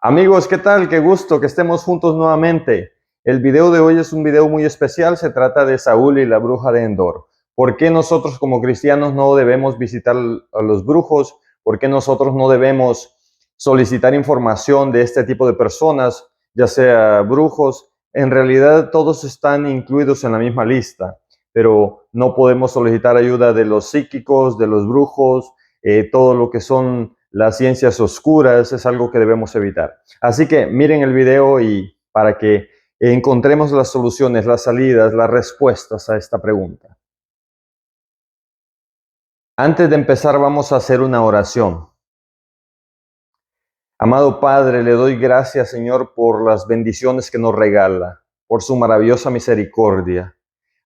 Amigos, ¿qué tal? Qué gusto que estemos juntos nuevamente. El video de hoy es un video muy especial. Se trata de Saúl y la bruja de Endor. ¿Por qué nosotros como cristianos no debemos visitar a los brujos? ¿Por qué nosotros no debemos solicitar información de este tipo de personas, ya sea brujos? En realidad todos están incluidos en la misma lista, pero no podemos solicitar ayuda de los psíquicos, de los brujos, todo lo que son las ciencias oscuras es algo que debemos evitar. Así que miren el video y para que encontremos las soluciones, las salidas, las respuestas a esta pregunta. Antes de empezar vamos a hacer una oración. Amado Padre, le doy gracias, Señor, por las bendiciones que nos regala, por su maravillosa misericordia.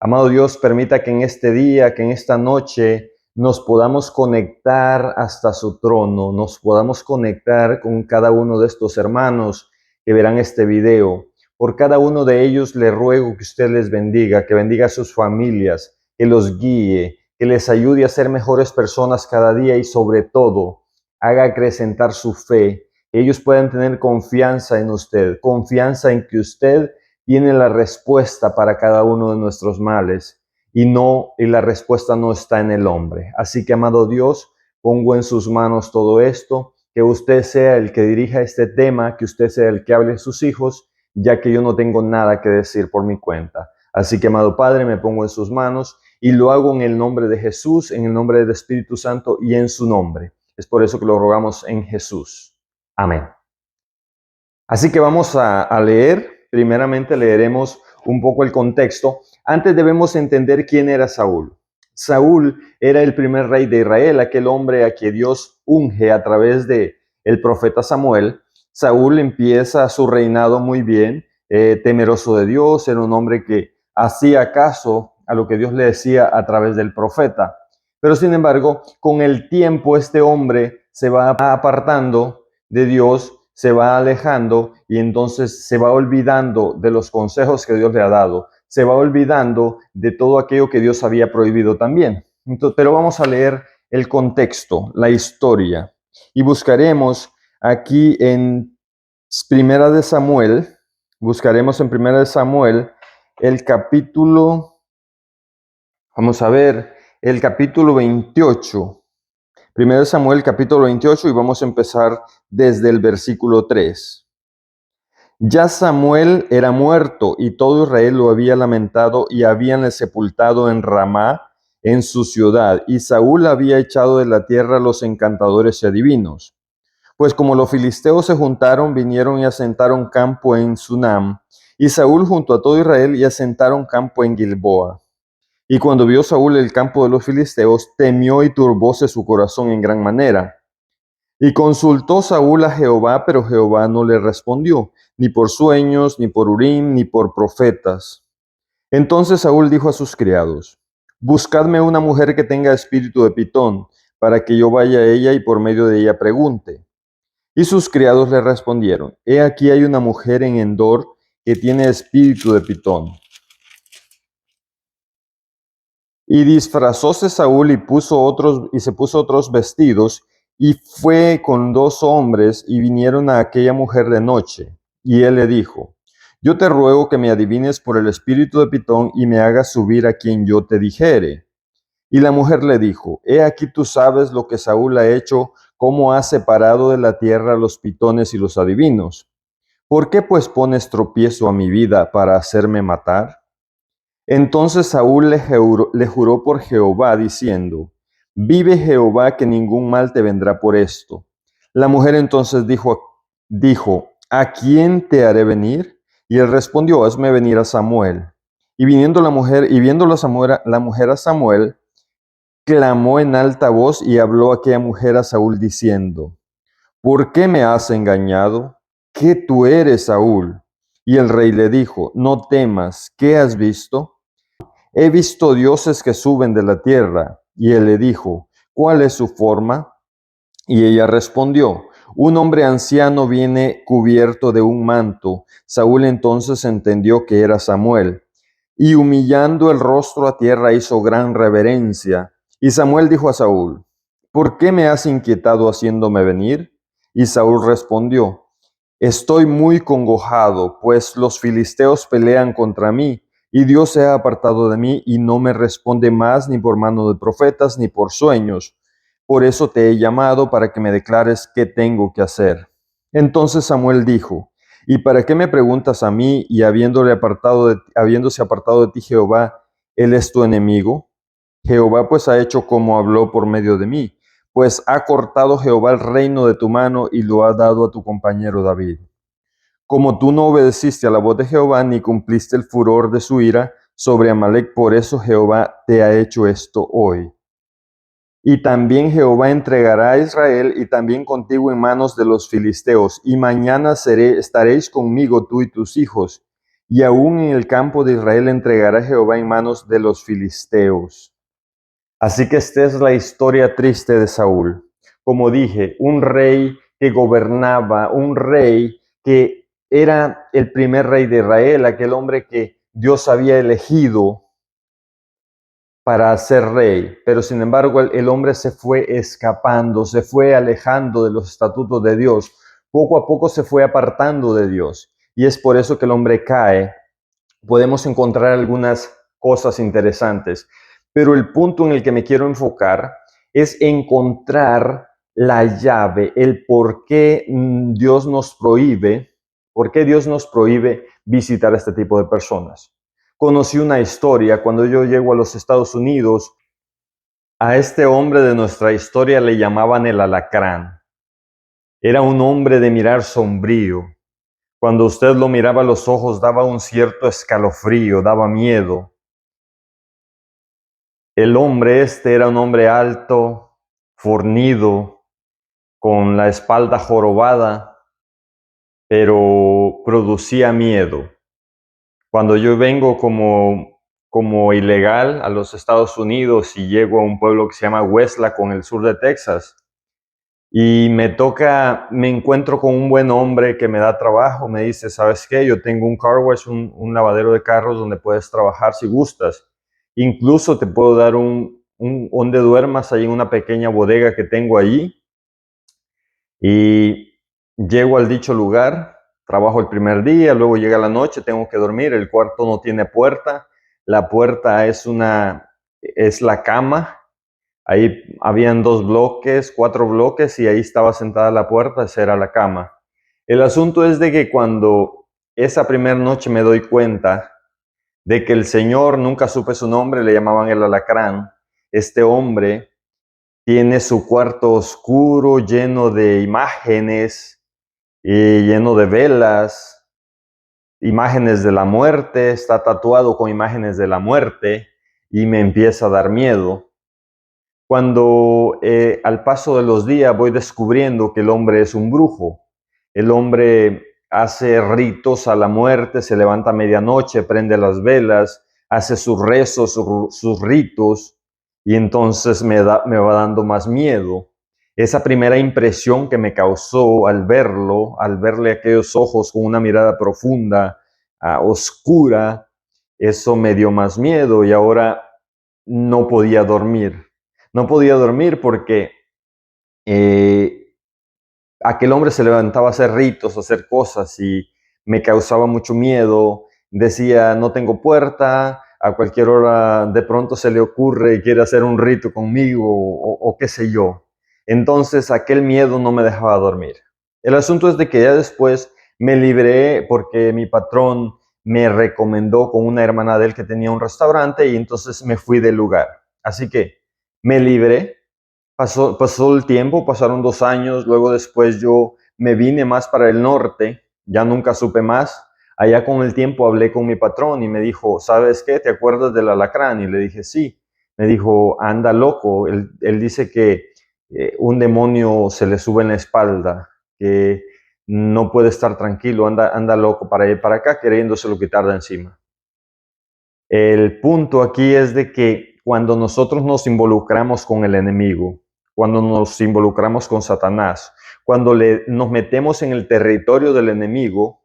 Amado Dios, permita que en este día, que en esta noche, nos podamos conectar hasta su trono, nos podamos conectar con cada uno de estos hermanos que verán este video. Por cada uno de ellos le ruego que usted les bendiga, que bendiga a sus familias, que los guíe, que les ayude a ser mejores personas cada día y sobre todo, haga acrecentar su fe. Ellos puedan tener confianza en usted, confianza en que usted tiene la respuesta para cada uno de nuestros males y la respuesta no está en el hombre. Así que, amado Dios, pongo en sus manos todo esto, que usted sea el que dirija este tema, que usted sea el que hable a sus hijos, ya que yo no tengo nada que decir por mi cuenta. Así que, amado Padre, me pongo en sus manos y lo hago en el nombre de Jesús, en el nombre del Espíritu Santo y en su nombre. Es por eso que lo rogamos en Jesús. Amén. Así que vamos a leer. Primeramente leeremos un poco el contexto. Antes debemos entender quién era Saúl. Saúl era el primer rey de Israel, aquel hombre a quien Dios unge a través de el profeta Samuel. Saúl empieza su reinado muy bien, temeroso de Dios, era un hombre que hacía caso a lo que Dios le decía a través del profeta. Pero sin embargo, con el tiempo este hombre se va apartando de Dios, se va alejando y entonces se va olvidando de los consejos que Dios le ha dado, se va olvidando de todo aquello que Dios había prohibido también. Entonces, pero vamos a leer el contexto, la historia, y buscaremos aquí en Primera de Samuel, buscaremos en Primera de Samuel el capítulo, vamos a ver, el capítulo 28. 1 Samuel capítulo 28 y vamos a empezar desde el versículo 3. Ya Samuel era muerto y todo Israel lo había lamentado y habíanle sepultado en Ramá, en su ciudad, y Saúl había echado de la tierra a los encantadores y adivinos. Pues como los filisteos se juntaron, vinieron y asentaron campo en Sunam, y Saúl junto a todo Israel y asentaron campo en Gilboa. Y cuando vio Saúl el campo de los filisteos, temió y turbóse su corazón en gran manera. Y consultó Saúl a Jehová, pero Jehová no le respondió, ni por sueños, ni por Urim, ni por profetas. Entonces Saúl dijo a sus criados, buscadme una mujer que tenga espíritu de Pitón, para que yo vaya a ella y por medio de ella pregunte. Y sus criados le respondieron, he aquí hay una mujer en Endor que tiene espíritu de Pitón. Y disfrazóse Saúl y se puso otros vestidos, y fue con 2 hombres, y vinieron a aquella mujer de noche. Y él le dijo, yo te ruego que me adivines por el espíritu de Pitón, y me hagas subir a quien yo te dijere. Y la mujer le dijo, he aquí tú sabes lo que Saúl ha hecho, cómo ha separado de la tierra a los pitones y los adivinos. ¿Por qué pues pones tropiezo a mi vida para hacerme matar? Entonces Saúl le juró por Jehová, diciendo, vive Jehová que ningún mal te vendrá por esto. La mujer entonces dijo, ¿a quién te haré venir? Y él respondió, hazme venir a Samuel. Y viniendo la mujer, y viendo la mujer a Samuel, clamó en alta voz y habló aquella mujer a Saúl diciendo, ¿por qué me has engañado? ¿Qué tú eres, Saúl? Y el rey le dijo, no temas, ¿qué has visto? He visto dioses que suben de la tierra. Y él le dijo, ¿cuál es su forma? Y ella respondió, un hombre anciano viene cubierto de un manto. Saúl entonces entendió que era Samuel. Y humillando el rostro a tierra hizo gran reverencia. Y Samuel dijo a Saúl, ¿por qué me has inquietado haciéndome venir? Y Saúl respondió, Estoy muy congojado, pues los filisteos pelean contra mí, y Dios se ha apartado de mí y no me responde más ni por mano de profetas ni por sueños. Por eso te he llamado para que me declares qué tengo que hacer. Entonces Samuel dijo, ¿y para qué me preguntas a mí y habiéndose apartado de ti Jehová, él es tu enemigo? Jehová pues ha hecho como habló por medio de mí, pues ha cortado Jehová el reino de tu mano y lo ha dado a tu compañero David. Como tú no obedeciste a la voz de Jehová ni cumpliste el furor de su ira sobre Amalec, por eso Jehová te ha hecho esto hoy. Y también Jehová entregará a Israel y también contigo en manos de los filisteos. Y mañana estaréis conmigo tú y tus hijos. Y aún en el campo de Israel entregará Jehová en manos de los filisteos. Así que esta es la historia triste de Saúl. Como dije, un rey que gobernaba, un rey que era el primer rey de Israel, aquel hombre que Dios había elegido para ser rey, pero sin embargo el hombre se fue escapando, se fue alejando de los estatutos de Dios, poco a poco se fue apartando de Dios, y es por eso que el hombre cae. Podemos encontrar algunas cosas interesantes, pero el punto en el que me quiero enfocar es encontrar la llave, el por qué por qué Dios nos prohíbe visitar a este tipo de personas. Conocí una historia cuando yo llego a los Estados Unidos. A este hombre de nuestra historia le llamaban el alacrán. Era un hombre de mirar sombrío. Cuando usted lo miraba a los ojos daba un cierto escalofrío, daba miedo. El hombre este era un hombre alto, fornido, con la espalda jorobada, pero producía miedo. Cuando yo vengo como ilegal a los Estados Unidos y llego a un pueblo que se llama Westlaco en el sur de Texas, y me encuentro con un buen hombre que me da trabajo, me dice, ¿sabes qué? Yo tengo un car wash, un lavadero de carros donde puedes trabajar si gustas. Incluso te puedo dar donde duermas ahí en una pequeña bodega que tengo allí. Y llego al dicho lugar, trabajo el primer día, luego llega la noche, tengo que dormir, el cuarto no tiene puerta, la puerta es la cama. Ahí habían 2 bloques, 4 bloques y ahí estaba sentada la puerta, esa era la cama. El asunto es de que cuando esa primera noche me doy cuenta de que el señor, nunca supe su nombre, le llamaban el alacrán, este hombre tiene su cuarto oscuro, lleno de imágenes, y lleno de velas, imágenes de la muerte, está tatuado con imágenes de la muerte y me empieza a dar miedo. Cuando al paso de los días voy descubriendo que el hombre es un brujo. El hombre hace ritos a la muerte, se levanta a medianoche, prende las velas, hace sus rezos, sus ritos, y entonces me va dando más miedo. Esa primera impresión que me causó al verlo, al verle aquellos ojos con una mirada profunda, oscura, eso me dio más miedo y ahora no podía dormir. No podía dormir porque aquel hombre se levantaba a hacer ritos, a hacer cosas y me causaba mucho miedo. Decía, no tengo puerta, a cualquier hora de pronto se le ocurre y quiere hacer un rito conmigo o qué sé yo. Entonces aquel miedo no me dejaba dormir. El asunto es de que ya después me libré porque mi patrón me recomendó con una hermana de él que tenía un restaurante y entonces me fui del lugar. Así que me libré. Pasó el tiempo, pasaron 2 años, luego después yo me vine más para el norte, ya nunca supe más. Allá con el tiempo hablé con mi patrón y me dijo, ¿sabes qué? ¿Te acuerdas del alacrán? Y le dije, sí. Me dijo, anda loco. Él dice que un demonio se le sube en la espalda, que no puede estar tranquilo, anda loco para ir para acá, queriéndoselo quitar de encima. El punto aquí es de que cuando nosotros nos involucramos con el enemigo, cuando nos involucramos con Satanás, cuando nos metemos en el territorio del enemigo,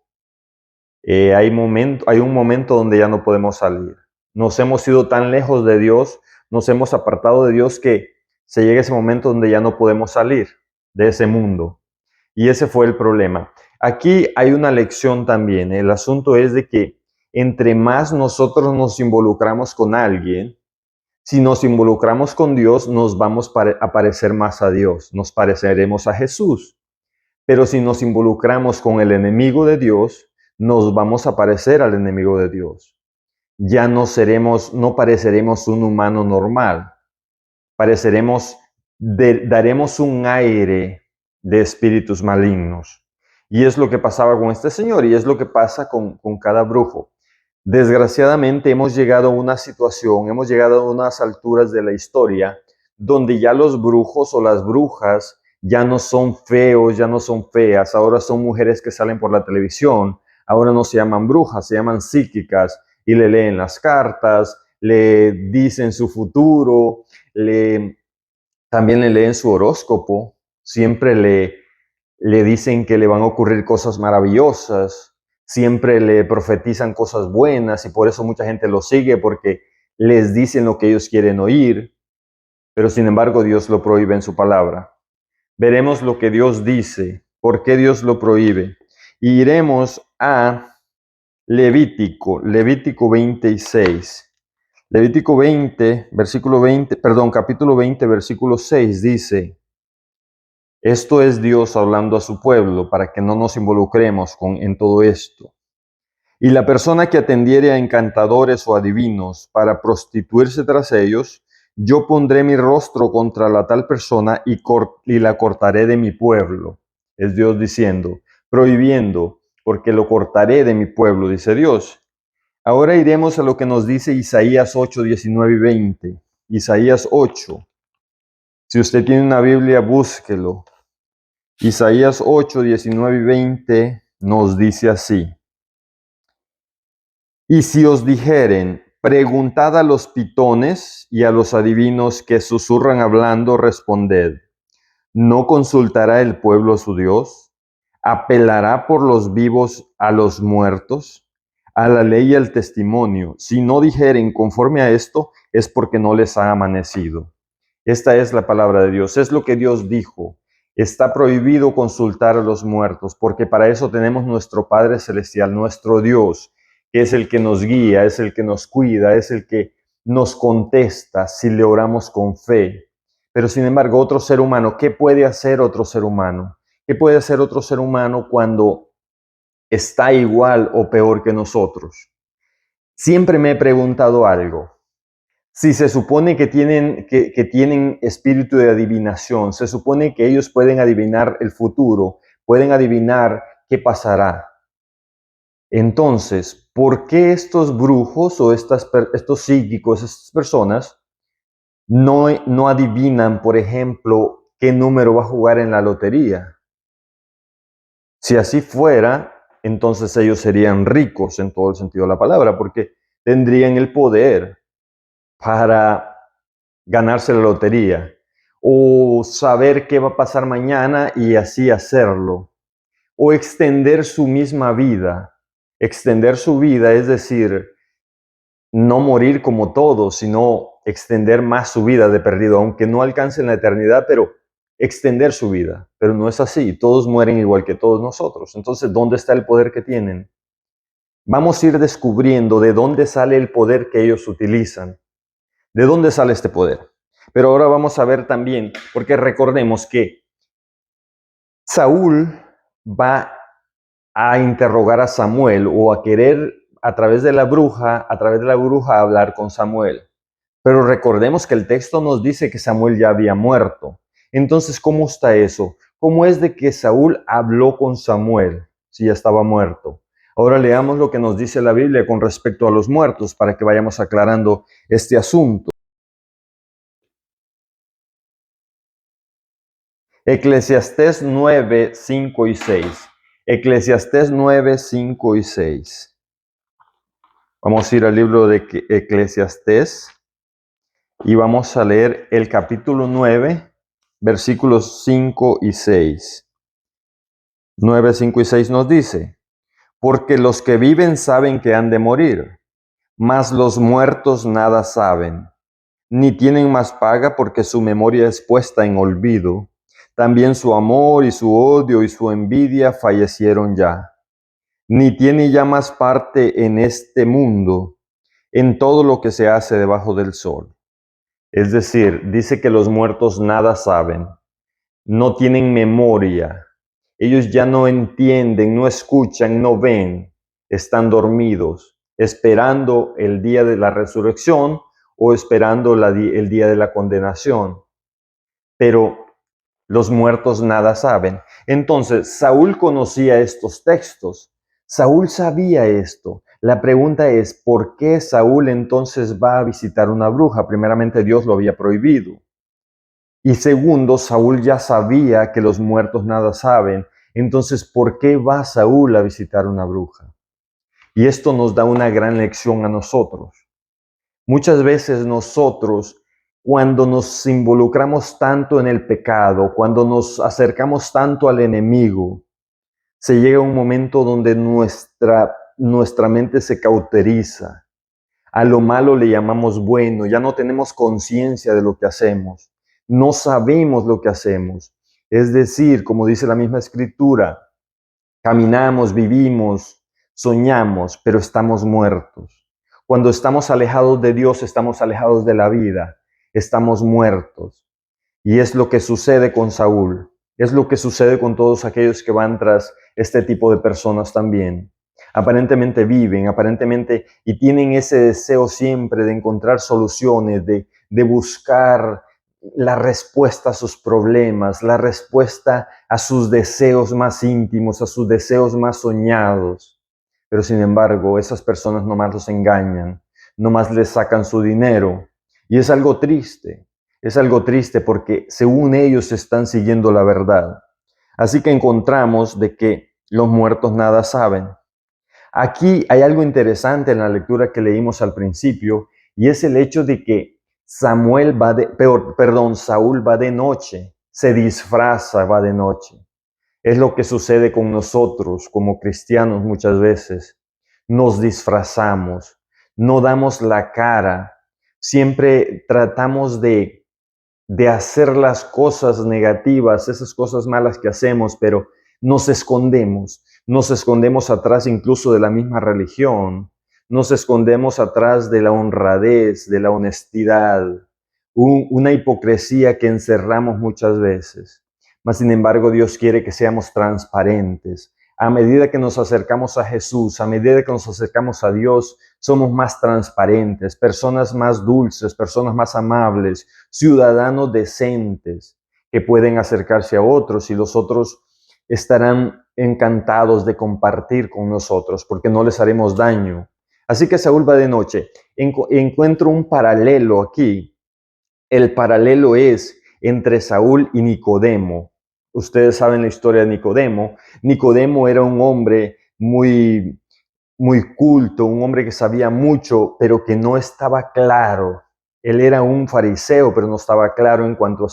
hay un momento donde ya no podemos salir. Nos hemos ido tan lejos de Dios, nos hemos apartado de Dios que se llega ese momento donde ya no podemos salir de ese mundo. Y ese fue el problema. aquí hay una lección también. El asunto es de que entre más nosotros nos involucramos con alguien, si nos involucramos con Dios, nos vamos a parecer más a Dios, nos pareceremos a Jesús. Pero si nos involucramos con el enemigo de Dios, nos vamos a parecer al enemigo de Dios. Ya no pareceremos un humano normal, daremos un aire de espíritus malignos. Y es lo que pasaba con este señor y es lo que pasa con cada brujo. Desgraciadamente hemos llegado a una situación, hemos llegado a unas alturas de la historia donde ya los brujos o las brujas ya no son feos, ya no son feas, ahora son mujeres que salen por la televisión, ahora no se llaman brujas, se llaman psíquicas y le leen las cartas, le dicen su futuro, también le leen su horóscopo, siempre le dicen que le van a ocurrir cosas maravillosas, siempre le profetizan cosas buenas y por eso mucha gente lo sigue porque les dicen lo que ellos quieren oír, pero sin embargo Dios lo prohíbe en su palabra. Veremos lo que Dios dice, por qué Dios lo prohíbe. Y iremos a Levítico 26. Levítico 20, versículo 20, perdón, capítulo 20, versículo 6 dice: esto es Dios hablando a su pueblo para que no nos involucremos en todo esto. Y la persona que atendiere a encantadores o adivinos para prostituirse tras ellos, yo pondré mi rostro contra la tal persona y la cortaré de mi pueblo. Es Dios diciendo, prohibiendo, porque lo cortaré de mi pueblo, dice Dios. Ahora iremos a lo que nos dice Isaías 8, 19 y 20. Isaías 8. Si usted tiene una Biblia, búsquelo. Isaías 8, 19 y 20 nos dice así: y si os dijeren, preguntad a los pitones y a los adivinos que susurran hablando, responded, ¿no consultará el pueblo a su Dios? ¿Apelará por los vivos a los muertos? A la ley y al testimonio. Si no dijeren conforme a esto, es porque no les ha amanecido. Esta es la palabra de Dios, es lo que Dios dijo. Está prohibido consultar a los muertos, porque para eso tenemos nuestro Padre Celestial, nuestro Dios, que es el que nos guía, es el que nos cuida, es el que nos contesta si le oramos con fe. Pero sin embargo, otro ser humano, ¿qué puede hacer otro ser humano? ¿Qué puede hacer otro ser humano cuando está igual o peor que nosotros? Siempre me he preguntado algo. Si se supone que tienen espíritu de adivinación, se supone que ellos pueden adivinar el futuro, pueden adivinar qué pasará. Entonces, ¿por qué estos brujos o estos psíquicos, estas personas, no adivinan, por ejemplo, qué número va a jugar en la lotería? Si así fuera, entonces ellos serían ricos en todo el sentido de la palabra, porque tendrían el poder para ganarse la lotería o saber qué va a pasar mañana y así hacerlo, o extender su misma vida. Extender su vida es decir, no morir como todos, sino extender más su vida de perdido, aunque no alcancen la eternidad, pero extender su vida. Pero no es así, todos mueren igual que todos nosotros. Entonces, ¿dónde está el poder que tienen? Vamos a ir descubriendo de dónde sale el poder que ellos utilizan. ¿De dónde sale este poder? Pero ahora vamos a ver también, porque recordemos que Saúl va a interrogar a Samuel o a querer a través de la bruja hablar con Samuel. Pero recordemos que el texto nos dice que Samuel ya había muerto. Entonces, ¿cómo está eso? ¿Cómo es de que Saúl habló con Samuel si ya estaba muerto? Ahora leamos lo que nos dice la Biblia con respecto a los muertos para que vayamos aclarando este asunto. Eclesiastés 9, 5 y 6. Eclesiastés 9, 5 y 6. Vamos a ir al libro de Eclesiastés y vamos a leer el capítulo 9, versículos 5 y 6. 9, 5 y 6 nos dice: porque los que viven saben que han de morir, mas los muertos nada saben, ni tienen más paga porque su memoria es puesta en olvido. También su amor y su odio y su envidia fallecieron ya. Ni tiene ya más parte en este mundo, en todo lo que se hace debajo del sol. Es decir, dice que los muertos nada saben, no tienen memoria, ellos ya no entienden, no escuchan, no ven, están dormidos, esperando el día de la resurrección o esperando el día de la condenación. Pero los muertos nada saben. Entonces, Saúl conocía estos textos. Saúl sabía esto. La pregunta es, ¿por qué Saúl entonces va a visitar una bruja? Primeramente, Dios lo había prohibido. Y segundo, Saúl ya sabía que los muertos nada saben. Entonces, ¿por qué va Saúl a visitar una bruja? Y esto nos da una gran lección a nosotros. Muchas veces nosotros, cuando nos involucramos tanto en el pecado, cuando nos acercamos tanto al enemigo, se llega un momento donde nuestra mente se cauteriza. A lo malo le llamamos bueno, ya no tenemos conciencia de lo que hacemos, no sabemos lo que hacemos. Es decir, como dice la misma escritura, caminamos, vivimos, soñamos, pero estamos muertos. Cuando estamos alejados de Dios, estamos alejados de la vida, estamos muertos. Y es lo que sucede con Saúl, es lo que sucede con todos aquellos que van tras este tipo de personas también. Aparentemente viven, aparentemente, y tienen ese deseo siempre de encontrar soluciones, de buscar la respuesta a sus problemas, la respuesta a sus deseos más íntimos, a sus deseos más soñados. Pero sin embargo, esas personas nomás los engañan, nomás les sacan su dinero. Y es algo triste porque según ellos están siguiendo la verdad. Así que encontramos de que los muertos nada saben. Aquí hay algo interesante en la lectura que leímos al principio, y es el hecho de que Saúl va de noche, se disfraza, va de noche. Es lo que sucede con nosotros como cristianos muchas veces. Nos disfrazamos, no damos la cara, siempre tratamos de hacer las cosas negativas, esas cosas malas que hacemos, pero nos escondemos atrás incluso de la misma religión, nos escondemos atrás de la honradez, de la honestidad, una hipocresía que encerramos muchas veces. Mas, sin embargo, Dios quiere que seamos transparentes. A medida que nos acercamos a Jesús, a medida que nos acercamos a Dios, somos más transparentes, personas más dulces, personas más amables, ciudadanos decentes que pueden acercarse a otros y los otros estarán encantados de compartir con nosotros porque no les haremos daño. Así que Saúl va de noche. Encuentro un paralelo aquí. El paralelo es entre Saúl y Nicodemo. Ustedes saben la historia de Nicodemo. Nicodemo era un hombre muy culto, un hombre que sabía mucho, pero que no estaba claro. Él era un fariseo, pero no estaba claro en cuanto a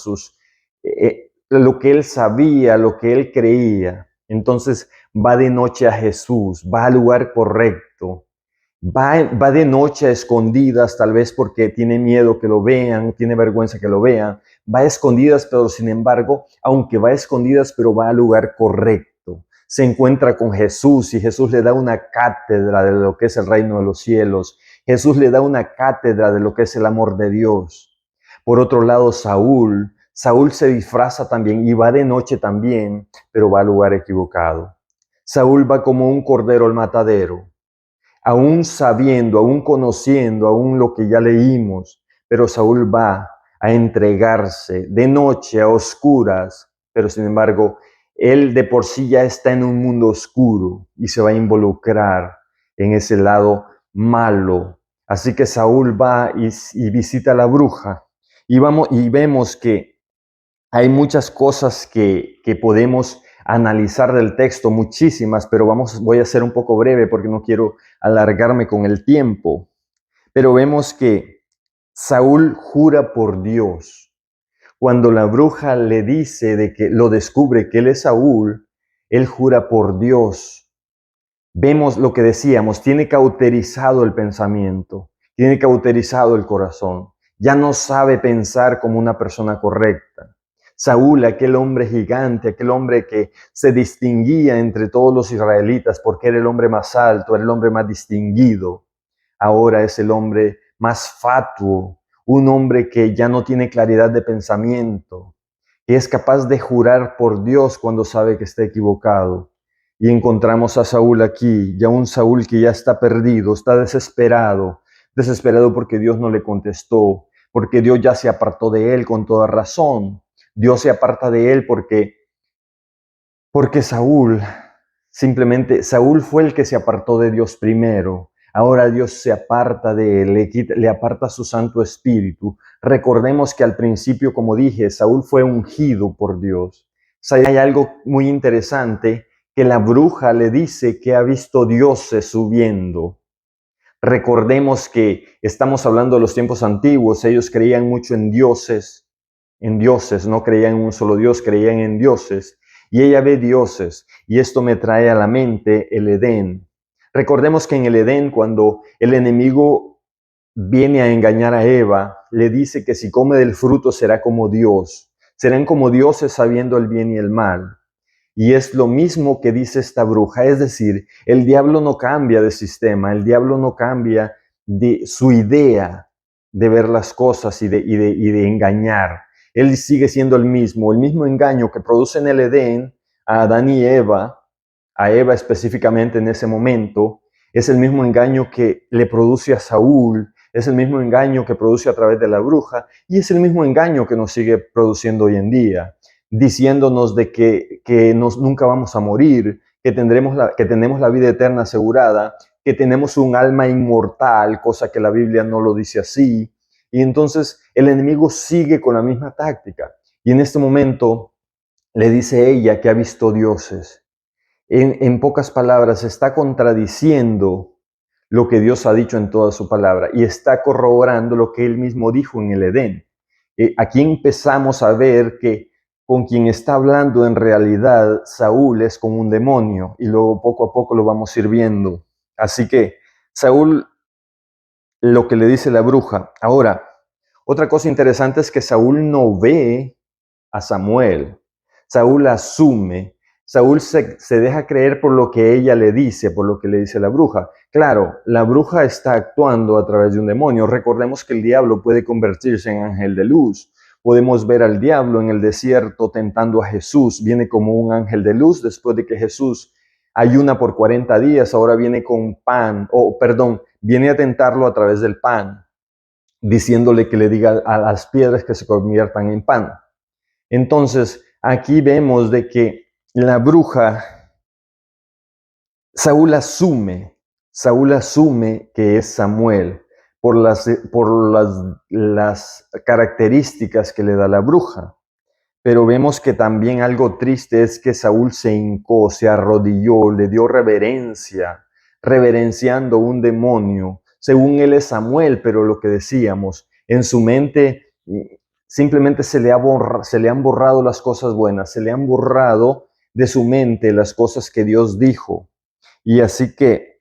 lo que él sabía, lo que él creía. Entonces va de noche a Jesús, va al lugar correcto, va de noche a escondidas, tal vez porque tiene miedo que lo vean, tiene vergüenza que lo vean. Va a escondidas, pero sin embargo, aunque va a escondidas, pero va al lugar correcto. Se encuentra con Jesús y Jesús le da una cátedra de lo que es el reino de los cielos. Jesús le da una cátedra de lo que es el amor de Dios. Por otro lado, Saúl se disfraza también y va de noche también, pero va al lugar equivocado. Saúl va como un cordero al matadero, aún sabiendo, aún conociendo, aún lo que ya leímos, pero Saúl va a entregarse de noche a oscuras, pero sin embargo, él de por sí ya está en un mundo oscuro y se va a involucrar en ese lado malo. Así que Saúl va y visita a la bruja y vemos que hay muchas cosas que podemos analizar del texto, muchísimas, pero voy a ser un poco breve porque no quiero alargarme con el tiempo. Pero vemos que Saúl jura por Dios. Cuando la bruja le dice de que lo descubre que él es Saúl, él jura por Dios. Vemos lo que decíamos, tiene cauterizado el pensamiento, tiene cauterizado el corazón. Ya no sabe pensar como una persona correcta. Saúl, aquel hombre gigante, aquel hombre que se distinguía entre todos los israelitas porque era el hombre más alto, era el hombre más distinguido. Ahora es el hombre más fatuo, un hombre que ya no tiene claridad de pensamiento, que es capaz de jurar por Dios cuando sabe que está equivocado. Y encontramos a Saúl aquí, ya un Saúl que ya está perdido, está desesperado, desesperado porque Dios no le contestó, porque Dios ya se apartó de él con toda razón. Dios se aparta de él porque Saúl fue el que se apartó de Dios primero. Ahora Dios se aparta de él, le aparta su Santo Espíritu. Recordemos que al principio, como dije, Saúl fue ungido por Dios. Hay algo muy interesante que la bruja le dice que ha visto dioses subiendo. Recordemos que estamos hablando de los tiempos antiguos. Ellos creían mucho en dioses, no creían en un solo Dios, creían en dioses. Y ella ve dioses, y esto me trae a la mente el Edén. Recordemos que en el Edén, cuando el enemigo viene a engañar a Eva, le dice que si come del fruto será como Dios. Serán como dioses sabiendo el bien y el mal. Y es lo mismo que dice esta bruja, es decir, el diablo no cambia de sistema, el diablo no cambia de su idea de ver las cosas y de engañar. Él sigue siendo el mismo engaño que produce en el Edén a Adán y Eva, a Eva específicamente en ese momento, es el mismo engaño que le produce a Saúl, es el mismo engaño que produce a través de la bruja y es el mismo engaño que nos sigue produciendo hoy en día, diciéndonos de que nunca vamos a morir, que tenemos la vida eterna asegurada, que tenemos un alma inmortal, cosa que la Biblia no lo dice así. Y entonces el enemigo sigue con la misma táctica. Y en este momento le dice ella que ha visto dioses. En pocas palabras, está contradiciendo lo que Dios ha dicho en toda su palabra y está corroborando lo que él mismo dijo en el Edén. Aquí empezamos a ver que con quien está hablando en realidad Saúl es como un demonio y luego poco a poco lo vamos a ir viendo. Así que Saúl, lo que le dice la bruja. Ahora, otra cosa interesante es que Saúl no ve a Samuel. Saúl asume. Saúl se deja creer por lo que ella le dice, por lo que le dice la bruja. Claro, la bruja está actuando a través de un demonio. Recordemos que el diablo puede convertirse en ángel de luz. Podemos ver al diablo en el desierto tentando a Jesús. Viene como un ángel de luz después de que Jesús ayuna por 40 días. Ahora viene con pan, viene a tentarlo a través del pan, diciéndole que le diga a las piedras que se conviertan en pan. Entonces, aquí vemos de que la bruja, Saúl asume que es Samuel por las características que le da la bruja. Pero vemos que también algo triste es que Saúl se hincó, se arrodilló, le dio reverencia, reverenciando un demonio. Según él es Samuel, pero lo que decíamos, en su mente simplemente se le han borrado las cosas buenas, se le han borrado de su mente las cosas que Dios dijo. Y así que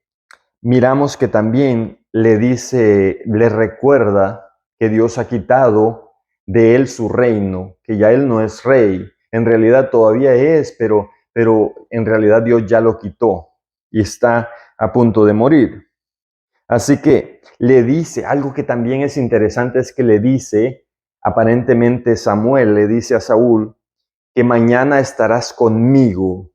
miramos que también le recuerda que Dios ha quitado de él su reino, que ya él no es rey. En realidad todavía es, pero en realidad Dios ya lo quitó y está a punto de morir. Así que le dice, algo que también es interesante es que le dice, aparentemente Samuel le dice a Saúl, que mañana estarás conmigo.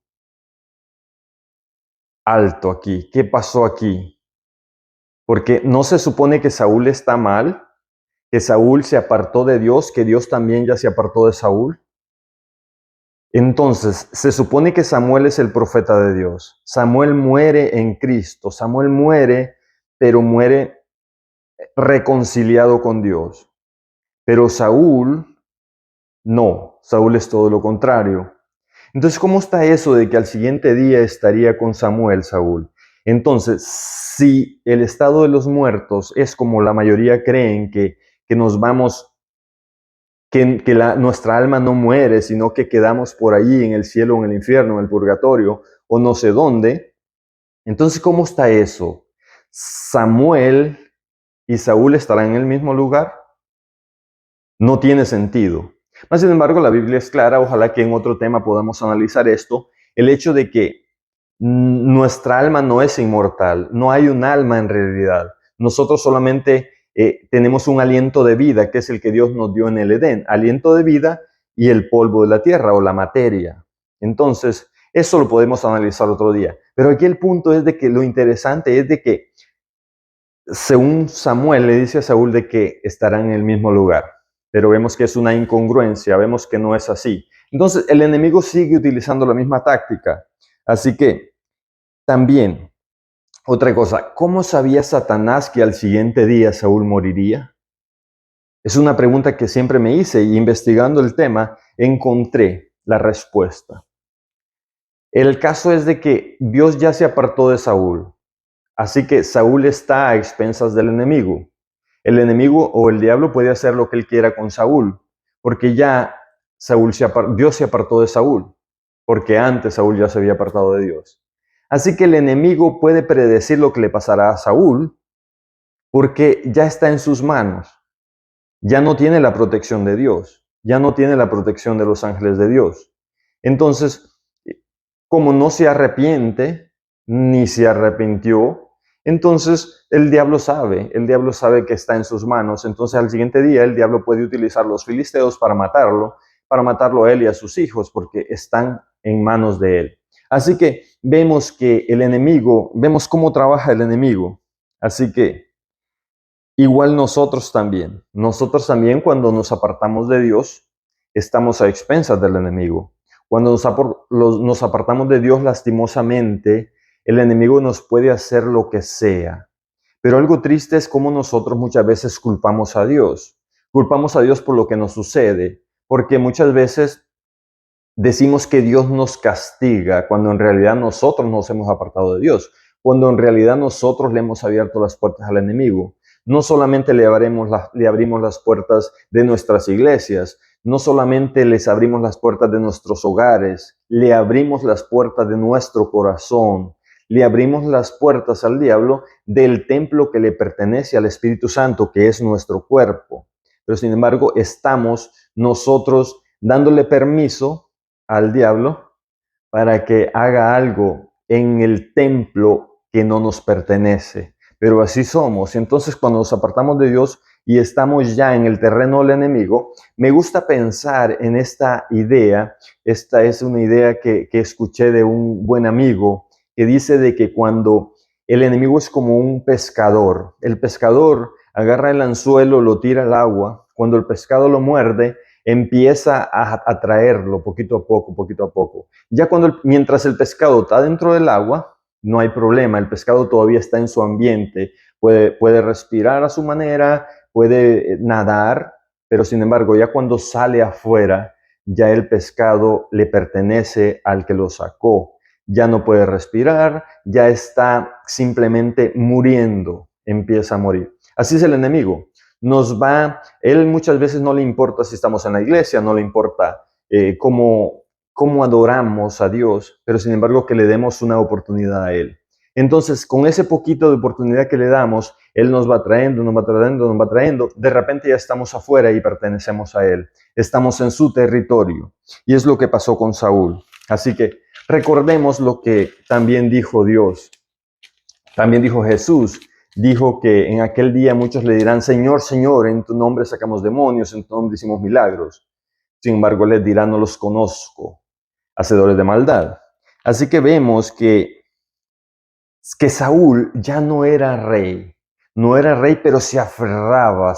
Alto aquí, ¿qué pasó aquí? Porque no se supone que Saúl está mal, que Saúl se apartó de Dios, que Dios también ya se apartó de Saúl. Entonces, se supone que Samuel es el profeta de Dios. Samuel muere en Cristo. Samuel muere, pero muere reconciliado con Dios. Pero Saúl no. Saúl es todo lo contrario. Entonces, ¿cómo está eso de que al siguiente día estaría con Samuel, Saúl? Entonces, si el estado de los muertos es como la mayoría creen que nos vamos, nuestra alma no muere, sino que quedamos por allí en el cielo, en el infierno, en el purgatorio, o no sé dónde, entonces, ¿cómo está eso? ¿Samuel y Saúl estarán en el mismo lugar? No tiene sentido. Mas, sin embargo, la Biblia es clara, ojalá que en otro tema podamos analizar esto, el hecho de que nuestra alma no es inmortal, no hay un alma en realidad. Nosotros solamente tenemos un aliento de vida, que es el que Dios nos dio en el Edén, aliento de vida y el polvo de la tierra o la materia. Entonces, eso lo podemos analizar otro día. Pero aquí el punto es de que lo interesante es de que, según Samuel le dice a Saúl de que estarán en el mismo lugar, pero vemos que es una incongruencia, vemos que no es así. Entonces, el enemigo sigue utilizando la misma táctica. Así que, también, otra cosa, ¿cómo sabía Satanás que al siguiente día Saúl moriría? Es una pregunta que siempre me hice y investigando el tema encontré la respuesta. El caso es de que Dios ya se apartó de Saúl, así que Saúl está a expensas del enemigo. El enemigo o el diablo puede hacer lo que él quiera con Saúl, porque ya Dios se apartó de Saúl, porque antes Saúl ya se había apartado de Dios. Así que el enemigo puede predecir lo que le pasará a Saúl, porque ya está en sus manos. Ya no tiene la protección de Dios, ya no tiene la protección de los ángeles de Dios. Entonces, como no se arrepiente, ni se arrepintió, entonces el diablo sabe que está en sus manos. Entonces al siguiente día el diablo puede utilizar los filisteos para matarlo a él y a sus hijos, porque están en manos de él. Así que vemos que el enemigo, vemos cómo trabaja el enemigo. Así que igual nosotros también cuando nos apartamos de Dios, estamos a expensas del enemigo. Cuando nos apartamos de Dios lastimosamente, el enemigo nos puede hacer lo que sea. Pero algo triste es cómo nosotros muchas veces culpamos a Dios. Culpamos a Dios por lo que nos sucede, porque muchas veces decimos que Dios nos castiga cuando en realidad nosotros nos hemos apartado de Dios, cuando en realidad nosotros le hemos abierto las puertas al enemigo. No solamente le abrimos las puertas de nuestras iglesias, no solamente les abrimos las puertas de nuestros hogares, le abrimos las puertas de nuestro corazón, le abrimos las puertas al diablo del templo que le pertenece al Espíritu Santo, que es nuestro cuerpo. Pero sin embargo, estamos nosotros dándole permiso al diablo para que haga algo en el templo que no nos pertenece. Pero así somos. Entonces, cuando nos apartamos de Dios y estamos ya en el terreno del enemigo, me gusta pensar en esta idea. Esta es una idea que escuché de un buen amigo que dice de que cuando el enemigo es como un pescador, el pescador agarra el anzuelo, lo tira al agua, cuando el pescado lo muerde, empieza a traerlo poquito a poco, poquito a poco. Ya mientras el pescado está dentro del agua, no hay problema, el pescado todavía está en su ambiente, puede respirar a su manera, puede nadar, pero sin embargo, ya cuando sale afuera, ya el pescado le pertenece al que lo sacó. Ya no puede respirar, ya está simplemente muriendo, empieza a morir. Así es el enemigo. Él muchas veces no le importa si estamos en la iglesia, no le importa cómo adoramos a Dios, pero sin embargo que le demos una oportunidad a Él. Entonces, con ese poquito de oportunidad que le damos, Él nos va trayendo, nos va trayendo, nos va trayendo. De repente ya estamos afuera y pertenecemos a Él. Estamos en su territorio. Y es lo que pasó con Saúl. Así que recordemos lo que también dijo Dios. También dijo Jesús. Dijo que en aquel día muchos le dirán, Señor, Señor, en tu nombre sacamos demonios, en tu nombre hicimos milagros. Sin embargo, les dirá, no los conozco, hacedores de maldad. Así que vemos que Saúl ya no era rey, pero se aferraba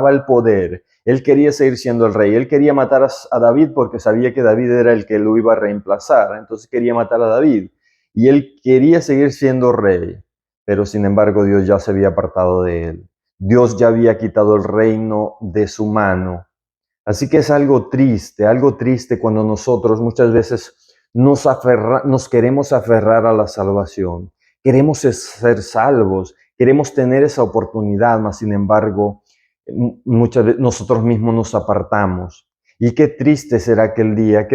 al poder. Él quería seguir siendo el rey, él quería matar a David porque sabía que David era el que lo iba a reemplazar, entonces quería matar a David y él quería seguir siendo rey, pero sin embargo Dios ya se había apartado de él. Dios ya había quitado el reino de su mano. Así que es algo triste cuando nosotros muchas veces nos queremos aferrar a la salvación. Queremos ser salvos, queremos tener esa oportunidad, mas sin embargo, muchas veces nosotros mismos nos apartamos. Y qué triste será aquel día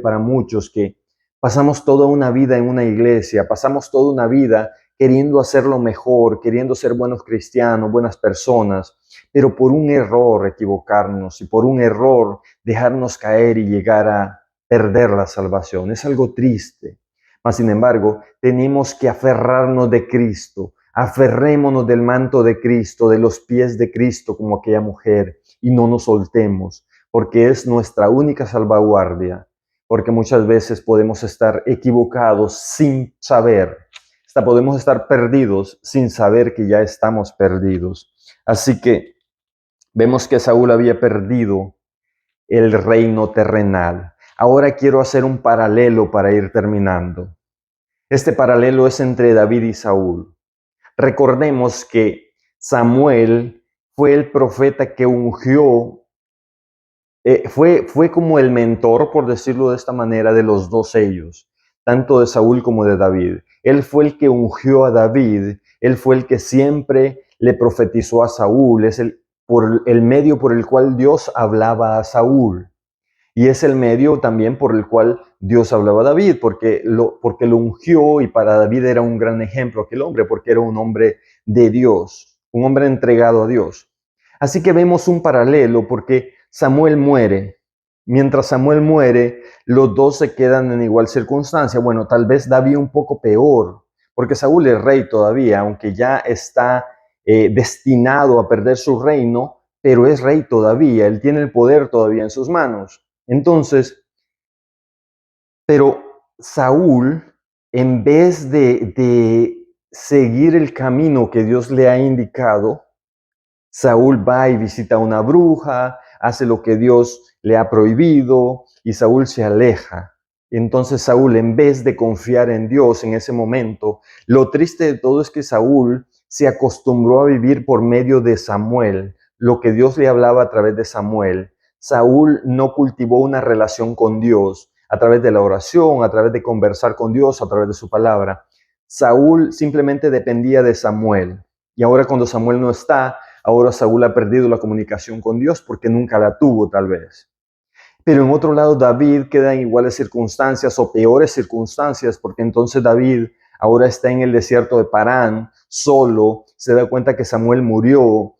para muchos que pasamos toda una vida en una iglesia, pasamos toda una vida queriendo hacerlo mejor, queriendo ser buenos cristianos, buenas personas, pero por un error equivocarnos y por un error dejarnos caer y llegar a perder la salvación. Es algo triste. Mas, sin embargo, tenemos que aferrarnos de Cristo. Aferrémonos del manto de Cristo, de los pies de Cristo, como aquella mujer, y no nos soltemos, porque es nuestra única salvaguardia. Porque muchas veces podemos estar equivocados sin saber. Hasta podemos estar perdidos sin saber que ya estamos perdidos. Así que vemos que Saúl había perdido el reino terrenal. Ahora quiero hacer un paralelo para ir terminando. Este paralelo es entre David y Saúl. Recordemos que Samuel fue el profeta que ungió, fue como el mentor, por decirlo de esta manera, de los dos ellos, tanto de Saúl como de David. Él fue el que ungió a David, él fue el que siempre le profetizó a Saúl, es por el medio por el cual Dios hablaba a Saúl. Y es el medio también por el cual Dios hablaba a David, porque lo ungió, y para David era un gran ejemplo aquel hombre, porque era un hombre de Dios, un hombre entregado a Dios. Así que vemos un paralelo, porque Samuel muere. Mientras Samuel muere, los dos se quedan en igual circunstancia. Bueno, tal vez David un poco peor, porque Saúl es rey todavía, aunque ya está destinado a perder su reino, pero es rey todavía, él tiene el poder todavía en sus manos. Entonces, pero Saúl, en vez de seguir el camino que Dios le ha indicado, Saúl va y visita a una bruja, hace lo que Dios le ha prohibido y Saúl se aleja. Entonces Saúl, en vez de confiar en Dios en ese momento, lo triste de todo es que Saúl se acostumbró a vivir por medio de Samuel, lo que Dios le hablaba a través de Samuel. Saúl no cultivó una relación con Dios a través de la oración, a través de conversar con Dios, a través de su palabra. Saúl simplemente dependía de Samuel. Y ahora cuando Samuel no está, ahora Saúl ha perdido la comunicación con Dios porque nunca la tuvo tal vez. Pero en otro lado David queda en iguales circunstancias o peores circunstancias, porque entonces David ahora está en el desierto de Parán, solo, se da cuenta que Samuel murió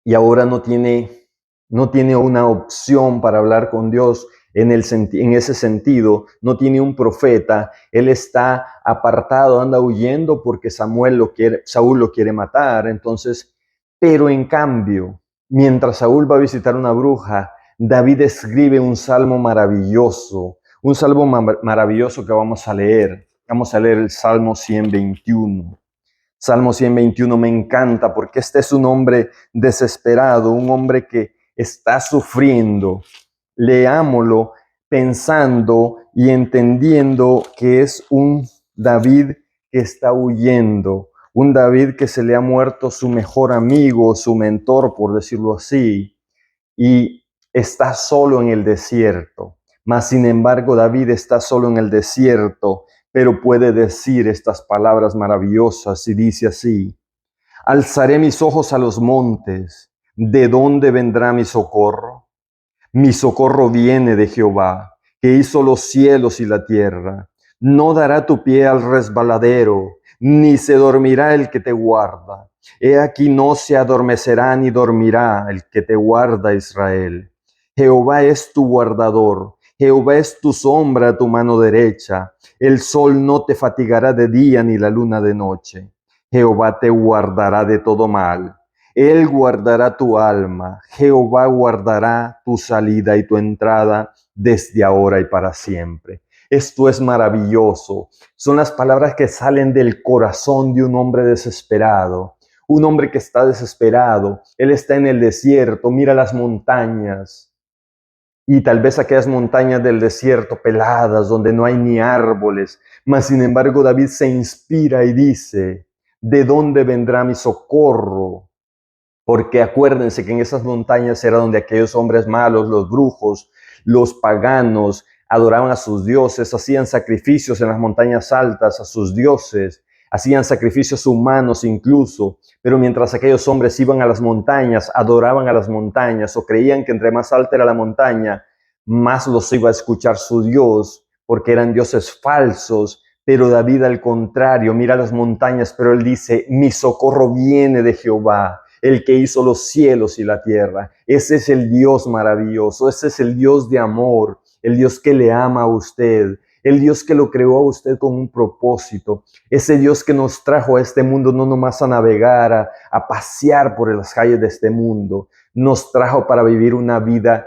y ahora no tiene una opción para hablar con Dios en ese sentido, no tiene un profeta, él está apartado, anda huyendo porque Saúl lo quiere matar. Entonces, pero en cambio, mientras Saúl va a visitar una bruja, David escribe un salmo maravilloso, que vamos a leer. Vamos a leer el Salmo 121. Salmo 121 me encanta porque este es un hombre desesperado, un hombre que está sufriendo. Leámoslo pensando y entendiendo que es un David que está huyendo, un David que se le ha muerto su mejor amigo, su mentor, por decirlo así, y está solo en el desierto. Mas, sin embargo, David está solo en el desierto, pero puede decir estas palabras maravillosas y dice así: alzaré mis ojos a los montes, ¿de dónde vendrá mi socorro? Mi socorro viene de Jehová, que hizo los cielos y la tierra. No dará tu pie al resbaladero, ni se dormirá el que te guarda. He aquí no se adormecerá ni dormirá el que te guarda, Israel. Jehová es tu guardador, Jehová es tu sombra a tu mano derecha. El sol no te fatigará de día ni la luna de noche. Jehová te guardará de todo mal. Él guardará tu alma. Jehová guardará tu salida y tu entrada desde ahora y para siempre. Esto es maravilloso. Son las palabras que salen del corazón de un hombre desesperado. Un hombre que está desesperado. Él está en el desierto, mira las montañas. Y tal vez aquellas montañas del desierto peladas, donde no hay ni árboles. Mas, sin embargo, David se inspira y dice: ¿de dónde vendrá mi socorro? Porque acuérdense que en esas montañas era donde aquellos hombres malos, los brujos, los paganos, adoraban a sus dioses, hacían sacrificios en las montañas altas a sus dioses, hacían sacrificios humanos incluso. Pero mientras aquellos hombres iban a las montañas, adoraban a las montañas o creían que entre más alta era la montaña, más los iba a escuchar su Dios, porque eran dioses falsos. Pero David, al contrario, mira las montañas, pero él dice: mi socorro viene de Jehová. el que hizo los cielos y la tierra. Ese es el Dios maravilloso, ese es el Dios de amor, el Dios que le ama a usted, el Dios que lo creó a usted con un propósito, ese Dios que nos trajo a este mundo no nomás a navegar, a pasear por las calles de este mundo, nos trajo para vivir una vida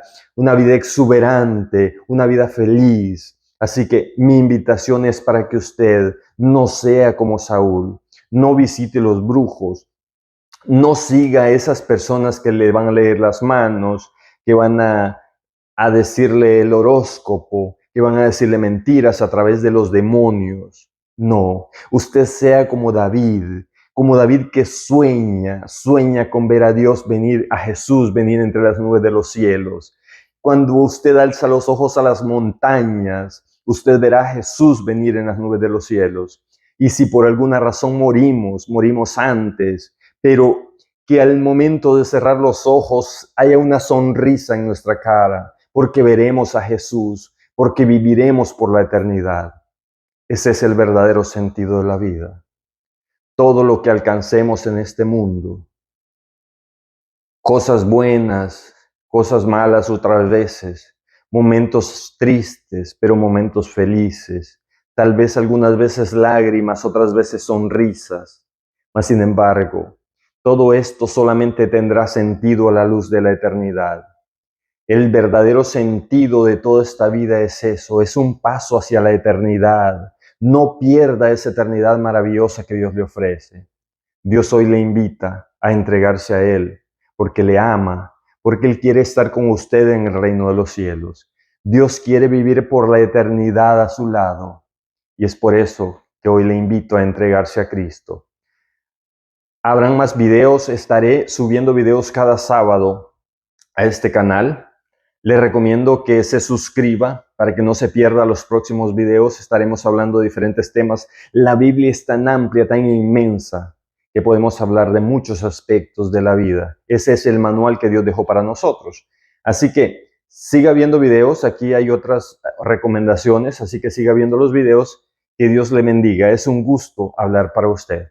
exuberante, una vida feliz. Así que mi invitación es para que usted no sea como Saúl, no visite los brujos, no siga a esas personas que le van a leer las manos, que van a decirle el horóscopo, que van a decirle mentiras a través de los demonios. No, usted sea como David que sueña con ver a Dios venir, a Jesús venir entre las nubes de los cielos. Cuando usted alza los ojos a las montañas, usted verá a Jesús venir en las nubes de los cielos. Y si por alguna razón morimos antes, pero que al momento de cerrar los ojos haya una sonrisa en nuestra cara, porque veremos a Jesús, porque viviremos por la eternidad. Ese es el verdadero sentido de la vida. Todo lo que alcancemos en este mundo, cosas buenas, cosas malas otras veces, momentos tristes, pero momentos felices, tal vez algunas veces lágrimas, otras veces sonrisas, mas sin embargo, todo esto solamente tendrá sentido a la luz de la eternidad. El verdadero sentido de toda esta vida es eso, es un paso hacia la eternidad. No pierda esa eternidad maravillosa que Dios le ofrece. Dios hoy le invita a entregarse a Él, porque le ama, porque Él quiere estar con usted en el reino de los cielos. Dios quiere vivir por la eternidad a su lado, y es por eso que hoy le invito a entregarse a Cristo. Habrán más videos, estaré subiendo videos cada sábado a este canal. Le recomiendo que se suscriba para que no se pierda los próximos videos. Estaremos hablando de diferentes temas. La Biblia es tan amplia, tan inmensa, que podemos hablar de muchos aspectos de la vida. Ese es el manual que Dios dejó para nosotros. Así que siga viendo videos. Aquí hay otras recomendaciones, así que siga viendo los videos. Que Dios le bendiga. Es un gusto hablar para usted.